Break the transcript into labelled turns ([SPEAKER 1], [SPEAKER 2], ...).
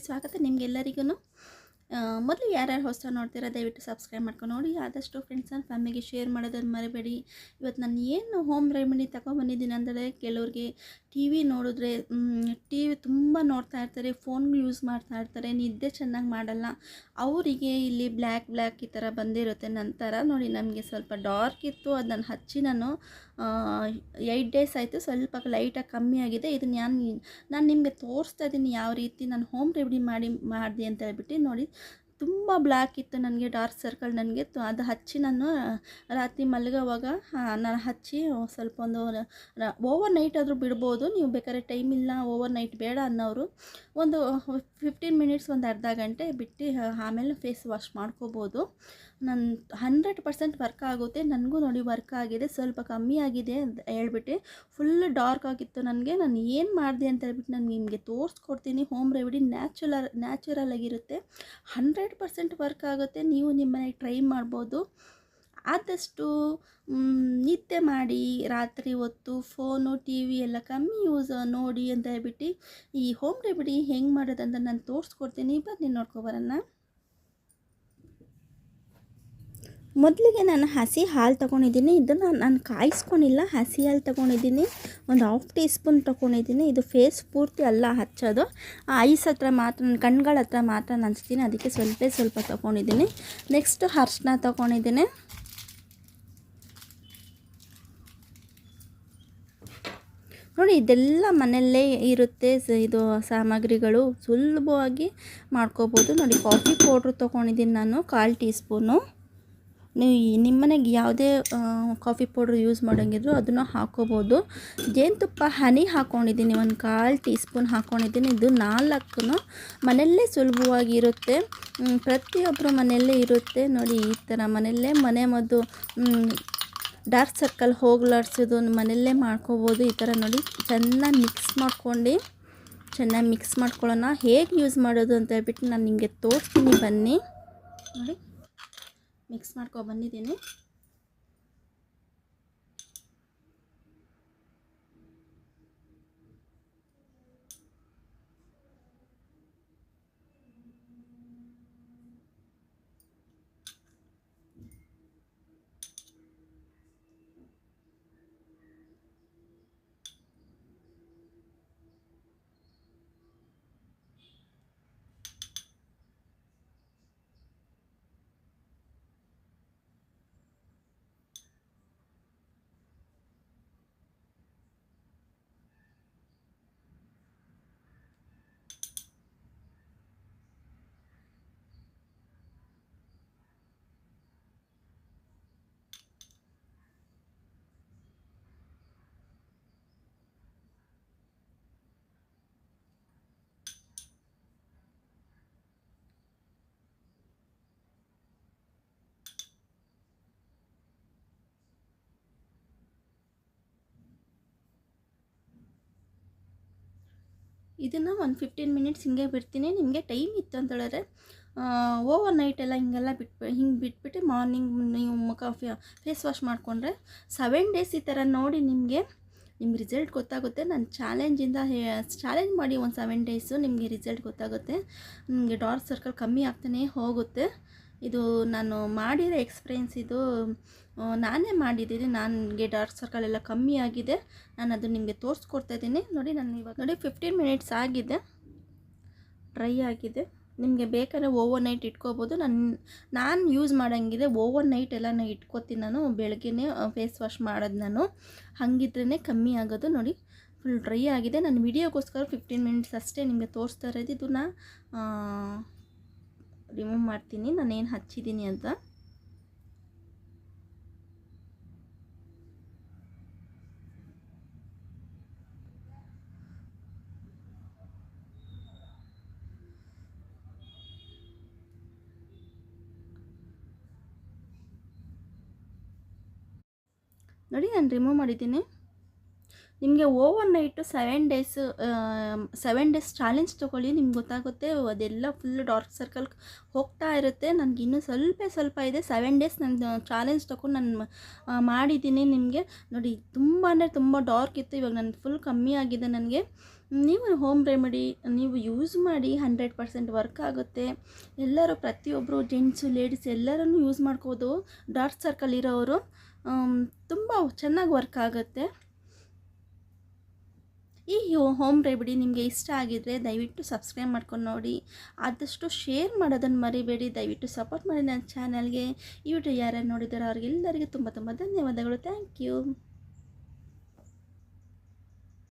[SPEAKER 1] ಸ್ವಾಗತ ನಿಮಗೆಲ್ಲರಿಗೂ. ಮೊದಲು ಯಾರ್ಯಾರು ಹೊಸ ನೋಡ್ತೀರಾ ದಯವಿಟ್ಟು ಸಬ್ಸ್ಕ್ರೈಬ್ ಮಾಡ್ಕೊಂಡು ನೋಡಿ. ಆದಷ್ಟು ಫ್ರೆಂಡ್ಸ್ ಆ್ಯಂಡ್ ಫ್ಯಾಮಿಲಿಗೆ ಶೇರ್ ಮಾಡೋದನ್ನು ಮರಿಬೇಡಿ. ಇವತ್ತು ನಾನು ಏನು ಹೋಮ್ ರೆಮಿಡಿ ತಗೊಂಬಂದಿದ್ದೀನಿ ಅಂದರೆ, ಕೆಲವ್ರಿಗೆ ಟಿ ವಿ ನೋಡಿದ್ರೆ ಟಿ ವಿ ತುಂಬ ನೋಡ್ತಾ ಇರ್ತಾರೆ, ಫೋನ್ ಯೂಸ್ ಮಾಡ್ತಾ ಇರ್ತಾರೆ, ನಿದ್ದೆ ಚೆನ್ನಾಗಿ ಮಾಡಲ್ಲ. ಅವರಿಗೆ ಇಲ್ಲಿ ಬ್ಲ್ಯಾಕ್ ಈ ಥರ ಬಂದಿರುತ್ತೆ. ನಂತರ ನೋಡಿ, ನನಗೆ ಸ್ವಲ್ಪ ಡಾರ್ಕ್ ಇತ್ತು, ಅದು ನಾನು ಹಚ್ಚಿ ನಾನು 8 ಡೇಸ್ ಆಯಿತು, ಸ್ವಲ್ಪ ಲೈಟಾಗಿ ಕಮ್ಮಿ ಆಗಿದೆ. ಇದು ನಾನು ನಿಮಗೆ ತೋರಿಸ್ತಾ ಇದ್ದೀನಿ ಯಾವ ರೀತಿ ನಾನು ಹೋಮ್ ರೆಮಿಡಿ ಮಾಡಿದೆ ಅಂತ ಹೇಳ್ಬಿಟ್ಟು. ನೋಡಿ, ತುಂಬ ಬ್ಲ್ಯಾಕ್ ಇತ್ತು ನನಗೆ, ಡಾರ್ಕ್ ಸರ್ಕಲ್ ನನಗೆ. ಅದು ಹಚ್ಚಿ ನಾನು ರಾತ್ರಿ ಮಲಗೋವಾಗ ನಾನು ಹಚ್ಚಿ ಸ್ವಲ್ಪ ಓವರ್ ನೈಟ್ ಆದರೂ ಬಿಡ್ಬೋದು. ನೀವು ಬೇಕಾದ್ರೆ ಟೈಮ್ ಇಲ್ಲ, ಓವರ್ ನೈಟ್ ಬೇಡ ಅನ್ನೋರು ಒಂದು 15 ಮಿನಿಟ್ಸ್, ಒಂದು ಅರ್ಧ ಗಂಟೆ ಬಿಟ್ಟು ಆಮೇಲೆ ಫೇಸ್ ವಾಶ್ ಮಾಡ್ಕೋಬೋದು. ನಾನು 100% ವರ್ಕ್ ಆಗುತ್ತೆ. ನನಗೂ ನೋಡಿ ವರ್ಕ್ ಆಗಿದೆ, ಸ್ವಲ್ಪ ಕಮ್ಮಿ ಆಗಿದೆ ಅಂತ ಹೇಳ್ಬಿಟ್ಟು. ಫುಲ್ ಡಾರ್ಕ್ ಆಗಿತ್ತು ನನಗೆ. ನಾನು ಏನು ಮಾಡಿದೆ ಅಂತ ಹೇಳ್ಬಿಟ್ಟು ನಾನು ನಿಮಗೆ ತೋರಿಸ್ಕೊಡ್ತೀನಿ. ಹೋಮ್ ರೆಮಿಡಿ ನ್ಯಾಚುರಲ್ ಆಗಿರುತ್ತೆ, 100% ವರ್ಕ್ ಆಗುತ್ತೆ. ನೀವು ನಿಮ್ಮ ಮನೆಗೆ ಟ್ರೈ ಮಾಡ್ಬೋದು. ಆದಷ್ಟು ನಿದ್ದೆ ಮಾಡಿ, ರಾತ್ರಿ ಹೊತ್ತು ಫೋನು ಟಿ ವಿ ಎಲ್ಲ ಕಮ್ಮಿ ಯೂಸ್ ನೋಡಿ ಅಂತ ಹೇಳ್ಬಿಟ್ಟು ಈ ಹೋಮ್ ರೆಮಿಡಿ ಹೆಂಗೆ ಮಾಡೋದಂತ ನಾನು ತೋರಿಸ್ಕೊಡ್ತೀನಿ. ಬನ್ನಿ ನೋಡ್ಕೊಬರೋಣ. ಮೊದಲಿಗೆ ನಾನು ಹಸಿ ಹಾಲು ತೊಗೊಂಡಿದ್ದೀನಿ. ಇದನ್ನು ನಾನು ಕಾಯಿಸ್ಕೊಂಡಿಲ್ಲ, ಹಸಿ ಹಾಲು ತೊಗೊಂಡಿದ್ದೀನಿ. ಒಂದು 1/2 ಟೀ ಸ್ಪೂನ್ ತೊಗೊಂಡಿದ್ದೀನಿ. ಇದು ಫೇಸ್ ಪೂರ್ತಿ ಎಲ್ಲ ಹಚ್ಚೋದು, ಐಸ್ ಹತ್ರ ಮಾತ್ರ, ಕಣ್ಗಳ ಹತ್ರ ಮಾತ್ರ ನಾನು ಹಚ್ತೀನಿ. ಅದಕ್ಕೆ ಸ್ವಲ್ಪ ತೊಗೊಂಡಿದ್ದೀನಿ. ನೆಕ್ಸ್ಟು ಅರಿಶಿನ ತೊಗೊಂಡಿದ್ದೀನಿ. ನೋಡಿ, ಇದೆಲ್ಲ ಮನೆಯಲ್ಲೇ ಇರುತ್ತೆ, ಇದು ಸಾಮಗ್ರಿಗಳು ಸುಲಭವಾಗಿ ಮಾಡ್ಕೋಬೋದು. ನೋಡಿ, ಕಾಫಿ ಪೌಡ್ರು ತೊಗೊಂಡಿದ್ದೀನಿ ನಾನು 1/4 ಟೀ ಸ್ಪೂನು. ನೀವು ನಿಮ್ಮ ಮನೆಗೆ ಯಾವುದೇ ಕಾಫಿ ಪೌಡ್ರ್ ಯೂಸ್ ಮಾಡೋಂಗಿದ್ರು ಅದನ್ನು ಹಾಕ್ಕೋಬೋದು. ಜೇನುತುಪ್ಪ ಹನಿ ಹಾಕ್ಕೊಂಡಿದ್ದೀನಿ, ಒಂದು 1/4 ಟೀ ಸ್ಪೂನ್ ಹಾಕ್ಕೊಂಡಿದ್ದೀನಿ. ಇದು 4 ಮನೆಯಲ್ಲೇ ಸುಲಭವಾಗಿರುತ್ತೆ, ಪ್ರತಿಯೊಬ್ಬರು ಮನೆಯಲ್ಲೇ ಇರುತ್ತೆ. ನೋಡಿ, ಈ ಥರ ಮನೆಯಲ್ಲೇ ಮನೆಮದ್ದು, ಡಾರ್ಕ್ ಸರ್ಕಲ್ ಹೋಗ್ಲಾಡ್ಸೋದು ಮನೆಯಲ್ಲೇ ಮಾಡ್ಕೋಬೋದು. ಈ ಥರ ನೋಡಿ, ಚೆನ್ನಾಗಿ ಮಿಕ್ಸ್ ಮಾಡ್ಕೊಳ್ಳೋಣ. ಹೇಗೆ ಯೂಸ್ ಮಾಡೋದು ಅಂತ ಹೇಳ್ಬಿಟ್ಟು ನಾನು ನಿಮಗೆ ತೋರಿಸ್ತೀನಿ, ಬನ್ನಿ. ನೋಡಿ, ಮಿಕ್ಸ್ ಬಂದಿದ್ದೀನಿ. ಇದನ್ನು ಒಂದು 15 ಮಿನಿಟ್ಸ್ ಹಿಂಗೆ ಬಿಡ್ತೀನಿ. ನಿಮಗೆ ಟೈಮ್ ಇತ್ತು ಅಂತ ಹೇಳಿದ್ರೆ ಓವರ್ ನೈಟ್ ಎಲ್ಲ ಹಿಂಗೆಲ್ಲ ಬಿಟ್ಬಿಟ್ಟು ಮಾರ್ನಿಂಗ್ ನೀವು ಫೇಸ್ ವಾಶ್ ಮಾಡಿಕೊಂಡ್ರೆ 7 ಡೇಸ್ ಈ ಥರ ನೋಡಿ ನಿಮಗೆ ರಿಸಲ್ಟ್ ಗೊತ್ತಾಗುತ್ತೆ. ನಾನು ಚಾಲೆಂಜ್ ಮಾಡಿ ಒಂದು 7 ಡೇಸು ನಿಮಗೆ ರಿಸಲ್ಟ್ ಗೊತ್ತಾಗುತ್ತೆ. ನಿಮಗೆ ಡಾರ್ಕ್ ಸರ್ಕಲ್ ಕಮ್ಮಿ ಆಗ್ತಾನೆ ಹೋಗುತ್ತೆ. ಇದು ನಾನು ಮಾಡಿರೋ ಎಕ್ಸ್ಪೀರಿಯೆನ್ಸ್, ಇದು ನಾನೇ ಮಾಡಿದ್ದೀನಿ. ನನಗೆ ಡಾರ್ಕ್ ಸರ್ಕಲ್ ಎಲ್ಲ ಕಮ್ಮಿ ಆಗಿದೆ. ನಾನು ಅದು ನಿಮಗೆ ತೋರಿಸ್ಕೊಡ್ತಾಯಿದ್ದೀನಿ. ನೋಡಿ, ನಾನು ಇವಾಗ ನೋಡಿ 15 ಮಿನಿಟ್ಸ್ ಆಗಿದೆ, ಡ್ರೈ ಆಗಿದೆ. ನಿಮಗೆ ಬೇಕಾದ್ರೆ ಓವರ್ ನೈಟ್ ಇಟ್ಕೋಬೋದು. ನಾನು ಯೂಸ್ ಮಾಡೋಂಗಿದೆ ಓವರ್ ನೈಟ್ ಎಲ್ಲ ನಾನು ಇಟ್ಕೋತೀನಿ. ನಾನು ಬೆಳಗ್ಗೆನೇ ಫೇಸ್ ವಾಶ್ ಮಾಡೋದು, ನಾನು ಹಾಗಿದ್ರೇ ಕಮ್ಮಿ ಆಗೋದು. ನೋಡಿ, ಫುಲ್ ಡ್ರೈ ಆಗಿದೆ. ನಾನು ವಿಡಿಯೋಗೋಸ್ಕರ 15 ಮಿನಿಟ್ಸ್ ಅಷ್ಟೇ ನಿಮಗೆ ತೋರಿಸ್ತಾ ಇರೋದು. ಇದನ್ನು ರಿಮೂವ್ ಮಾಡ್ತೀನಿ, ನಾನೇನು ಹಚ್ಚಿದ್ದೀನಿ ಅಂತ. ನೋಡಿ, ನಾನು ರಿಮೂವ್ ಮಾಡಿದ್ದೀನಿ. ನಿಮಗೆ ಓವರ್ ನೈಟು 7 ಡೇಸ್ ಚಾಲೆಂಜ್ ತೊಗೊಳ್ಳಿ. ನಿಮ್ಗೆ ಗೊತ್ತಾಗುತ್ತೆ ಅದೆಲ್ಲ ಫುಲ್ ಡಾರ್ಕ್ ಸರ್ಕಲ್ ಹೋಗ್ತಾ ಇರುತ್ತೆ. ನನಗಿನ್ನೂ ಸ್ವಲ್ಪ ಇದೆ. 7 ಡೇಸ್ ನಾನು ಚಾಲೆಂಜ್ ತೊಗೊಂಡು ನಾನು ಮಾಡಿದ್ದೀನಿ. ನಿಮಗೆ ನೋಡಿ ತುಂಬ ಅಂದರೆ ತುಂಬ ಡಾರ್ಕ್ ಇತ್ತು. ಇವಾಗ ನಾನು ಫುಲ್ ಕಮ್ಮಿ ಆಗಿದೆ ನನಗೆ. ನೀವು ಹೋಮ್ ರೆಮಿಡಿ ನೀವು ಯೂಸ್ ಮಾಡಿ, 100% ವರ್ಕ್ ಆಗುತ್ತೆ. ಎಲ್ಲರೂ ಪ್ರತಿಯೊಬ್ಬರು ಜೆಂಟ್ಸು ಲೇಡೀಸ್ ಎಲ್ಲರೂ ಯೂಸ್ ಮಾಡ್ಕೋಬೋದು. ಡಾರ್ಕ್ ಸರ್ಕಲ್ ಇರೋರು ತುಂಬ ಚೆನ್ನಾಗಿ ವರ್ಕ್ ಆಗುತ್ತೆ. ಈ ಹೋಮ್ ರೆಮಿಡಿ ನಿಮಗೆ ಇಷ್ಟ ಆಗಿದ್ದರೆ ದಯವಿಟ್ಟು ಸಬ್ಸ್ಕ್ರೈಬ್ ಮಾಡ್ಕೊಂಡು ನೋಡಿ. ಆದಷ್ಟು ಶೇರ್ ಮಾಡೋದನ್ನು ಮರಿಬೇಡಿ. ದಯವಿಟ್ಟು ಸಪೋರ್ಟ್ ಮಾಡಿ ನನ್ನ ಚಾನಲ್ಗೆ. ಈ ವಿಡಿಯೋ ಯಾರ್ಯಾರು ನೋಡಿದಾರೋ ಅವ್ರಿಗೆಲ್ಲರಿಗೂ ತುಂಬ ಧನ್ಯವಾದಗಳು. Thank you.